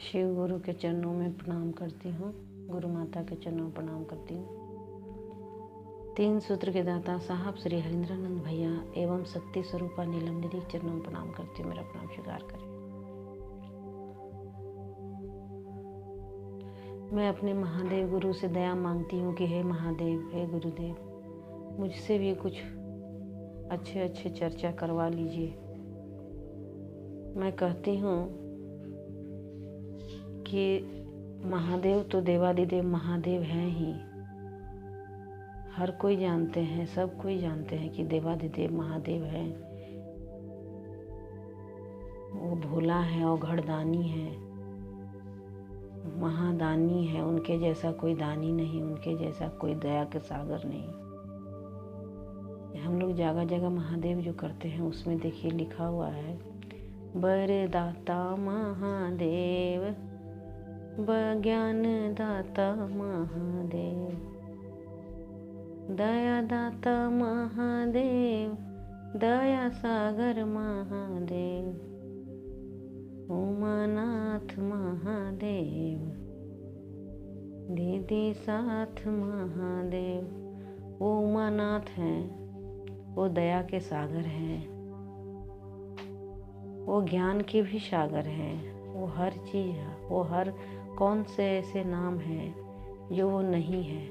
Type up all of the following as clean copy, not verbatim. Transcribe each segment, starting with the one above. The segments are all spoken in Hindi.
शिव गुरु के चरणों में प्रणाम करती हूँ। गुरु माता के चरणों में प्रणाम करती हूँ। 3 सूत्र के दाता साहब श्री हरिंद्रानंद भैया एवं शक्ति स्वरूपा नीलम निधि के चरणों में प्रणाम करती हूँ। मेरा प्रणाम स्वीकार करें। मैं अपने महादेव गुरु से दया मांगती हूँ कि हे महादेव, हे गुरुदेव, मुझसे भी कुछ अच्छे चर्चा करवा लीजिए। मैं कहती हूँ कि महादेव तो देवादिदेव महादेव हैं ही। हर कोई जानते हैं, सब कोई जानते हैं कि देवादिदेव महादेव हैं। वो भोला है और घड़दानी है, महादानी है। उनके जैसा कोई दानी नहीं, उनके जैसा कोई दया के सागर नहीं। हम लोग जगह जगह महादेव जो करते हैं उसमें देखिए लिखा हुआ है, वरदाता महादेव, ज्ञान दाता महादेव, दया दाता महादेव, दया सागर महादेव, उमानाथ महादेव, दीदी साथ महादेव। वो उमानाथ हैं, वो दया के सागर हैं, वो ज्ञान के भी सागर हैं। वो हर चीज़ है। वो हर कौन से ऐसे नाम हैं जो वो नहीं है।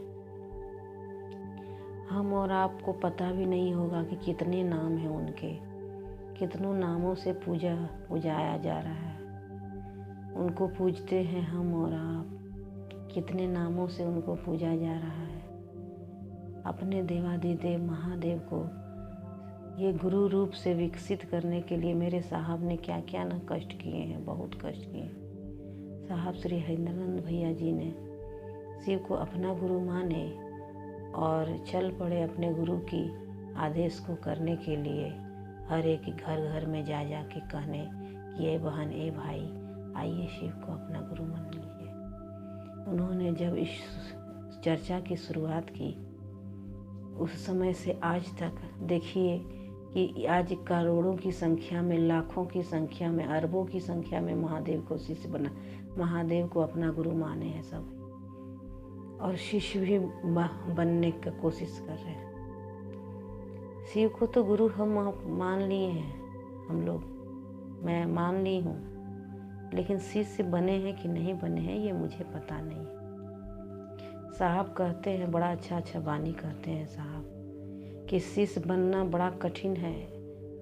हम और आपको पता भी नहीं होगा कि कितने नाम हैं उनके, कितनों नामों से पूजाया जा रहा है। उनको पूजते हैं हम और आप, कितने नामों से उनको पूजा जा रहा है। अपने देवादिदेव महादेव को ये गुरु रूप से विकसित करने के लिए मेरे साहब ने क्या क्या ना कष्ट किए हैं, बहुत कष्ट किए। साहब श्री हरिंद्रानंद भैया जी ने शिव को अपना गुरु माने और चल पड़े अपने गुरु की आदेश को करने के लिए। हर एक घर घर में जा जा के कहने कि ये बहन, ए भाई, आइए शिव को अपना गुरु मान लीजिए। उन्होंने जब इस चर्चा की शुरुआत की, उस समय से आज तक देखिए कि आज करोड़ों की संख्या में, लाखों की संख्या में, अरबों की संख्या में महादेव को शिष्य बना, महादेव को अपना गुरु माने हैं सब, और शिष्य भी बनने की कोशिश कर रहे हैं। शिव को तो गुरु हम मान लिए हैं, हम लोग, मैं मान ली हूँ, लेकिन शिष्य बने हैं कि नहीं बने हैं ये मुझे पता नहीं। साहब कहते हैं, बड़ा अच्छा वाणी कहते हैं साहब, कि शिष्य बनना बड़ा कठिन है।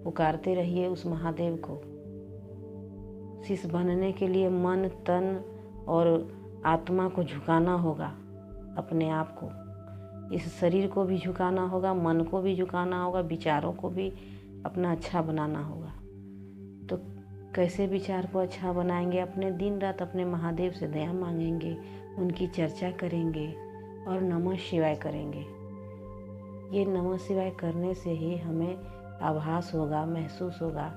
पुकारते रहिए उस महादेव को। शिष्य बनने के लिए मन, तन और आत्मा को झुकाना होगा, अपने आप को, इस शरीर को भी झुकाना होगा, मन को भी झुकाना होगा, विचारों को भी अपना अच्छा बनाना होगा। तो कैसे विचार को अच्छा बनाएंगे? अपने दिन रात अपने महादेव से दया मांगेंगे, उनकी चर्चा करेंगे और नमः शिवाय करेंगे। ये नमः शिवाय करने से ही हमें आभास होगा, महसूस होगा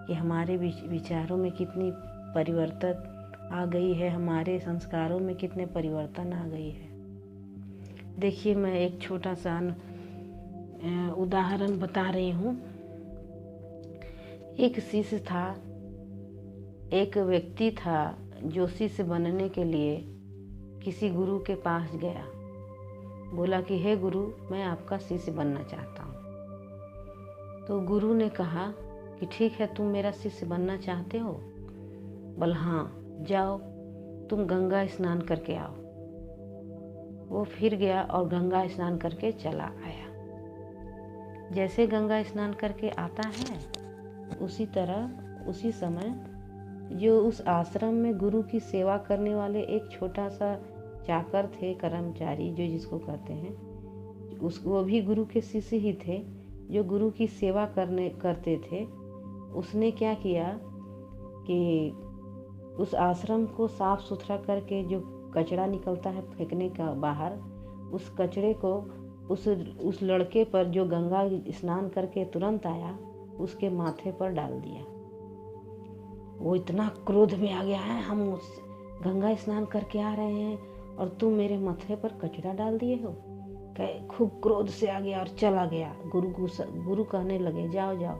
कि हमारे विचारों में कितनी परिवर्तन आ गई है, हमारे संस्कारों में कितने परिवर्तन आ गई है। देखिए, मैं एक छोटा सा उदाहरण बता रही हूँ। एक शिष्य था, एक व्यक्ति था जो शिष्य बनने के लिए किसी गुरु के पास गया। बोला कि हे गुरु, मैं आपका शिष्य बनना चाहता हूँ। तो गुरु ने कहा कि ठीक है, तुम मेरा शिष्य बनना चाहते हो? बोल हाँ, जाओ तुम गंगा स्नान करके आओ। वो फिर गया और गंगा स्नान करके चला आया। जैसे गंगा स्नान करके आता है, उसी तरह उसी समय जो उस आश्रम में गुरु की सेवा करने वाले एक छोटा सा चाकर थे, कर्मचारी जो जिसको कहते हैं, वो भी गुरु के शिष्य ही थे, जो गुरु की सेवा करते थे। उसने क्या किया कि उस आश्रम को साफ सुथरा करके जो कचरा निकलता है फेंकने का बाहर, उस कचरे को उस लड़के पर जो गंगा स्नान करके तुरंत आया, उसके माथे पर डाल दिया। वो इतना क्रोध में आ गया है, हम गंगा स्नान करके आ रहे हैं और तुम मेरे माथे पर कचरा डाल दिए हो। खूब क्रोध से आ गया और चला गया। गुरु कहने लगे, जाओ जाओ,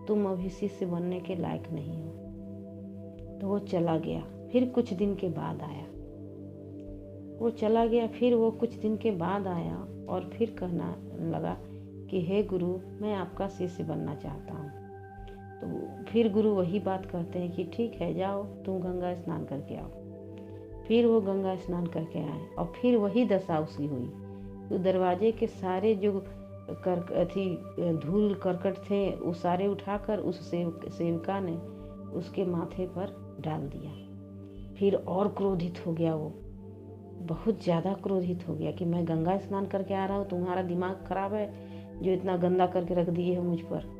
तुम अभी शिष्य बनने के लायक नहीं हो। तो वो चला गया। फिर कुछ दिन के बाद आया, वो चला गया। फिर वो कुछ दिन के बाद आया और फिर कहना लगा कि हे गुरु, मैं आपका शिष्य बनना चाहता हूँ। तो फिर गुरु वही बात कहते हैं कि ठीक है, जाओ तुम गंगा स्नान करके आओ। फिर वो गंगा स्नान करके आए और फिर वही दशा उसकी हुई। तो दरवाजे के सारे जो धूल करकट थे वो सारे उठाकर उस सेविका ने उसके माथे पर डाल दिया। फिर और क्रोधित हो गया, वो बहुत ज़्यादा क्रोधित हो गया कि मैं गंगा स्नान करके आ रहा हूँ, तुम्हारा दिमाग खराब है जो इतना गंदा करके रख दिए है मुझ पर।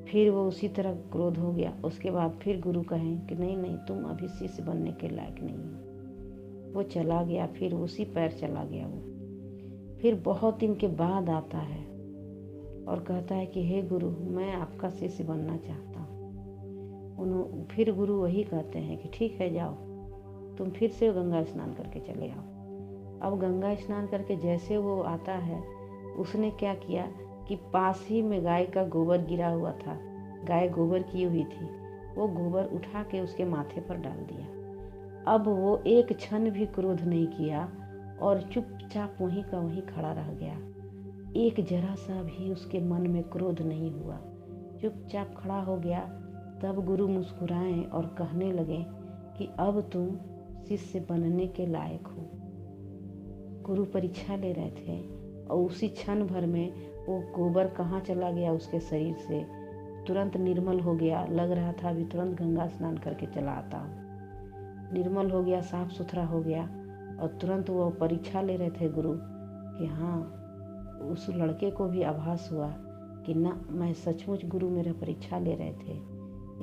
फिर वो उसी तरह क्रोध हो गया। उसके बाद फिर गुरु कहें कि नहीं नहीं, तुम अभी शिष्य बनने के लायक नहीं हो। वो चला गया, फिर उसी पैर चला गया वो। फिर बहुत दिन के बाद आता है और कहता है कि हे गुरु, मैं आपका शिष्य बनना चाहता हूँ। फिर गुरु वही कहते हैं कि ठीक है, जाओ तुम फिर से गंगा स्नान करके चले आओ। अब गंगा स्नान करके जैसे वो आता है, उसने क्या किया कि पास ही में गाय का गोबर गिरा हुआ था, गाय गोबर की हुई थी, वो गोबर उठा के उसके माथे पर डाल दिया। अब वो एक क्षण भी क्रोध नहीं किया और चुपचाप वहीं का वहीं खड़ा रह गया। एक जरा सा भी उसके मन में क्रोध नहीं हुआ, चुपचाप खड़ा हो गया। तब गुरु मुस्कुराए और कहने लगे कि अब तुम शिष्य बनने के लायक हो। गुरु परीक्षा ले रहे थे और उसी क्षण भर में वो गोबर कहाँ चला गया उसके शरीर से, तुरंत निर्मल हो गया। लग रहा था अभी तुरंत गंगा स्नान करके चला आता हूँ। निर्मल हो गया, साफ सुथरा हो गया। और तुरंत वो परीक्षा ले रहे थे गुरु कि हाँ, उस लड़के को भी आभास हुआ कि ना, मैं सचमुच गुरु मेरा परीक्षा ले रहे थे।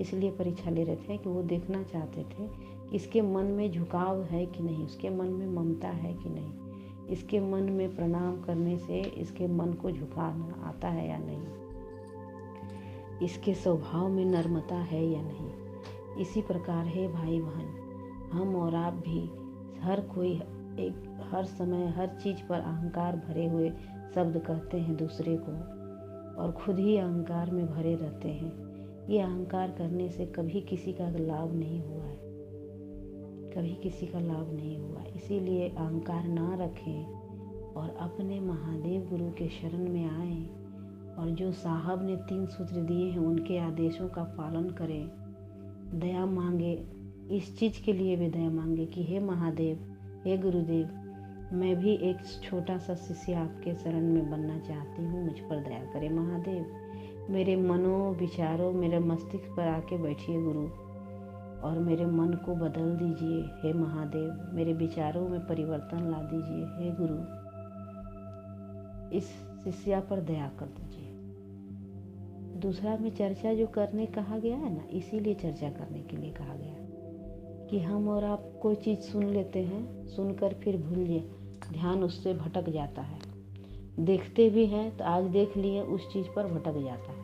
इसलिए परीक्षा ले रहे थे कि वो देखना चाहते थे कि इसके मन में झुकाव है कि नहीं, उसके मन में ममता है कि नहीं, इसके मन में प्रणाम करने से इसके मन को झुकाना आता है या नहीं, इसके स्वभाव में नम्रता है या नहीं। इसी प्रकार है भाई बहन, हम और आप भी हर कोई हर समय हर चीज़ पर अहंकार भरे हुए शब्द कहते हैं दूसरे को और खुद ही अहंकार में भरे रहते हैं। ये अहंकार करने से कभी किसी का लाभ नहीं हुआ है, कभी किसी का लाभ नहीं हुआ। इसीलिए अहंकार ना रखें और अपने महादेव गुरु के शरण में आएं और जो साहब ने 3 सूत्र दिए हैं उनके आदेशों का पालन करें। दया मांगे, इस चीज़ के लिए भी दया मांगे कि हे महादेव, हे गुरुदेव, मैं भी एक छोटा सा शिष्य आपके शरण में बनना चाहती हूँ, मुझ पर दया करें महादेव। मेरे मनों विचारों, मेरे मस्तिष्क पर आके बैठिए गुरु और मेरे मन को बदल दीजिए हे महादेव। मेरे विचारों में परिवर्तन ला दीजिए हे गुरु। इस शिष्या पर दया कर दीजिए। दूसरा में चर्चा जो करने कहा गया है ना, इसीलिए चर्चा करने के लिए कहा गया कि हम और आप कोई चीज़ सुन लेते हैं, सुनकर फिर भूल जाए, ध्यान उससे भटक जाता है। देखते भी हैं तो आज देख लिए, उस चीज़ पर भटक जाता है।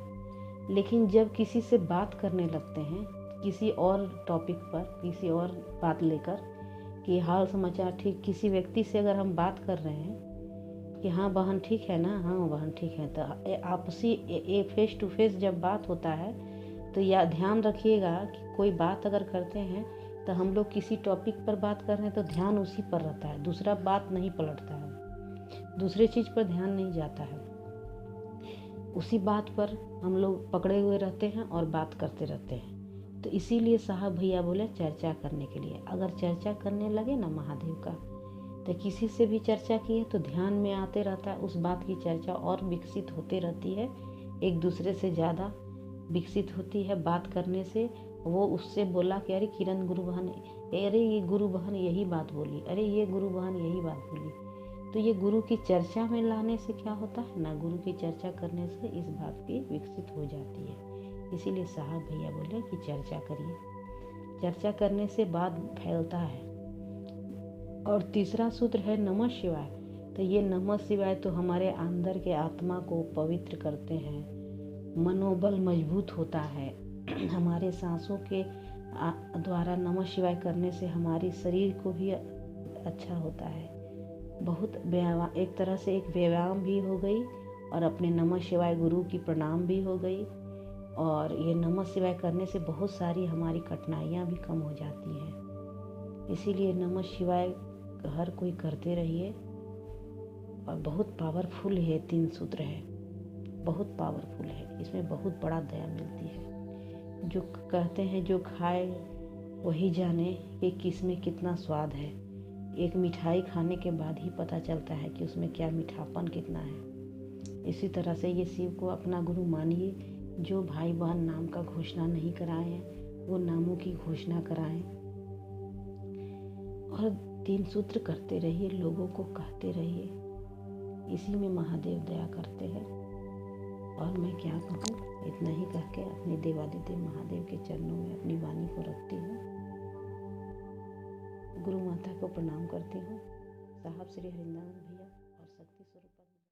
लेकिन जब किसी से बात करने लगते हैं, किसी और टॉपिक पर, किसी और बात लेकर कि हाल समाचार ठीक, किसी व्यक्ति से अगर हम बात कर रहे हैं कि हाँ बहन ठीक है ना, हाँ बहन ठीक है, तो आपसी फेस टू फेस जब बात होता है तो या ध्यान रखिएगा कि कोई बात अगर करते हैं तो हम लोग किसी टॉपिक पर बात कर रहे हैं तो ध्यान उसी पर रहता है, दूसरा बात नहीं पलटता है, दूसरे चीज़ पर ध्यान नहीं जाता है। उसी बात पर हम लोग पकड़े हुए रहते हैं और बात करते रहते हैं। तो इसीलिए साहब भैया बोले चर्चा करने के लिए। अगर चर्चा करने लगे ना महादेव का, तो किसी से भी चर्चा किए तो ध्यान में आते रहता है, उस बात की चर्चा और विकसित होते रहती है, एक दूसरे से ज़्यादा विकसित होती है बात करने से। वो उससे बोला कि अरे किरण गुरु बहन, अरे ये गुरु बहन यही बात बोली, अरे ये गुरु बहन यही बात बोली। तो ये गुरु की चर्चा में लाने से क्या होता है ना, गुरु की चर्चा करने से इस बात की विकसित हो जाती है। इसीलिए साहब भैया बोले कि चर्चा करिए, चर्चा करने से बात फैलता है। और तीसरा सूत्र है नमः शिवाय। तो ये नमः शिवाय तो हमारे अंदर के आत्मा को पवित्र करते हैं, मनोबल मजबूत होता है। हमारे सांसों के द्वारा नमः शिवाय करने से हमारी शरीर को भी अच्छा होता है। बहुत व्यायाम, एक तरह से एक व्यायाम भी हो गई और अपने नमः शिवाय गुरु की प्रणाम भी हो गई। और ये नमः शिवाय करने से बहुत सारी हमारी कठिनाइयाँ भी कम हो जाती हैं। इसीलिए नमः शिवाय हर कोई करते रहिए। और बहुत पावरफुल है, 3 सूत्र है, बहुत पावरफुल है। इसमें बहुत बड़ा दया मिलती है। जो कहते हैं जो खाए वही जाने कि किस में कितना स्वाद है। एक मिठाई खाने के बाद ही पता चलता है कि उसमें क्या मीठापन कितना है। इसी तरह से ये शिव को अपना गुरु मानिए। जो भाई बहन नाम का घोषणा नहीं कराए हैं वो नामों की घोषणा कराएं। और 3 सूत्र करते रहिए, लोगों को कहते रहिए। इसी में महादेव दया करते हैं। और मैं क्या कहूँ, इतना ही कह के अपने देवादिदेव महादेव के चरणों में अपनी वाणी को रखती हूँ। गुरु माता को प्रणाम करती हूँ। साहब श्री हरिंदर